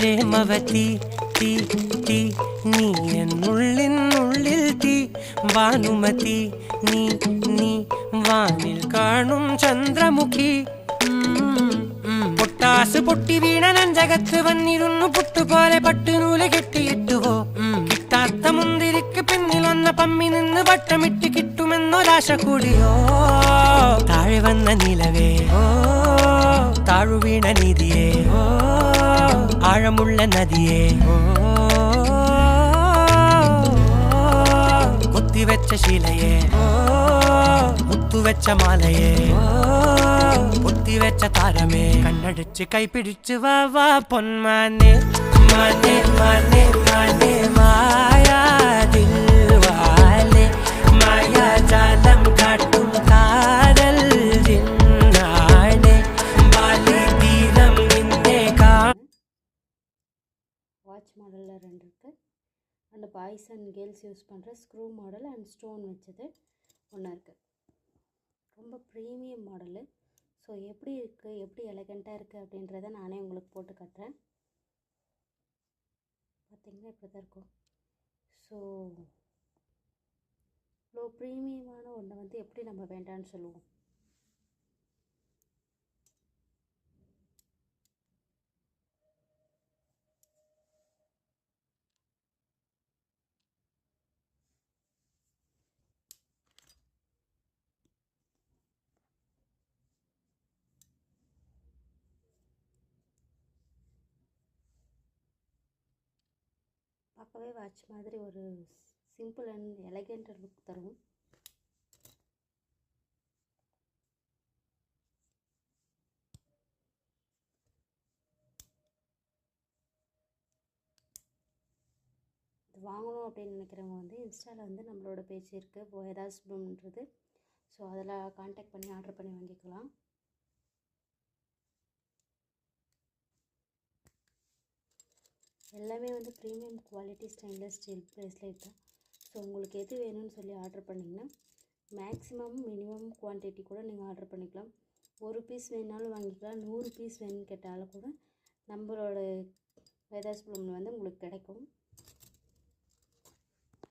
பிரேமவதி தீ தீ நீ என் உள்ளில் தீ பானுமதி நீ நீ வானில் காணும் சந்திரமுகி பொட்டாசு பொட்டி வீண நஞ்சகத்து വന്നിരുന്നു പുട്ടുപോലെ പട്ടുനൂല് കെട്ടിയിട്ടുവോ കിട്ടാത്ത മുന്തിരിക്ക് പിന്നിൽ വന്ന പമ്മി നിന്ന് വട്ടമിട്ട് കിട്ടുമെന്നൊരാശ കൂടിയോ താഴെ വന്ന നിലവേ ഓ താഴു വീണ നിധിയേ ഓ ആഴമുള്ള നദിയേ ഓ കൊത്തിവെച്ച ശിലയേ ഓ മുത്തുവെച്ച മാലയേ പൊത്തി വെച്ച താരമേ കണ്ണടിച്ച് കൈപിടിച്ച് വാ വാ പൊന്മാനെ മാനെ മാനെ മാനെ മായാ ദിൽവാലെ മായാ ജാലം കാട്ടും കാതൽ ജിന്നാനെ ബാലി തീരം നിന്നെ കാ வாட்ச் மாடலில் 2 இருக்குது. And boys and girls use பண்ணுற ஸ்க்ரூ மாடல் அண்ட் ஸ்டோன் வச்சது ஒன்று இருக்குது. ரொம்ப ப்ரீமியம் மாடலு. ஸோ எப்படி இருக்குது, எப்படி எலகண்ட்டாக இருக்குது அப்படின்றத நானே உங்களுக்கு போட்டு காட்டுறேன். பார்த்திங்கன்னா இப்படி தான் இருக்கும். ஸோ இவ்வளோ ப்ரீமியமான ஒன்றை வந்து எப்படி நம்ம வேண்டான்னு சொல்லுவோம். பார்க்கவே வாட்ச் மாதிரி ஒரு சிம்பிள் அண்ட் எலகண்ட் லுக் தரும். இது வாங்கணும் அப்படின்னு நினைக்கிறவங்க வந்து இன்ஸ்டாவில் வந்து நம்மளோட பேஜ் இருக்குது வேதாஸ் ப்ளூம்ன்றது. ஸோ அதில் கான்டாக்ட் பண்ணி ஆர்டர் பண்ணி வாங்கிக்கலாம். எல்லாமே வந்து premium quality stainless steel bracelet தான். ஸோ உங்களுக்கு எது வேணும்னு சொல்லி ஆர்டர் பண்ணிங்கன்னா மேக்ஸிமம் மினிமம் குவான்டிட்டி கூட நீங்கள் ஆர்டர் பண்ணிக்கலாம். 1 பீஸ் வேணாலும் வாங்கிக்கலாம். 100 பீஸ் வேணும்னு கேட்டாலும் கூட நம்மளோட வேதாஸ் ப்ளூமில் வந்து உங்களுக்கு கிடைக்கும்.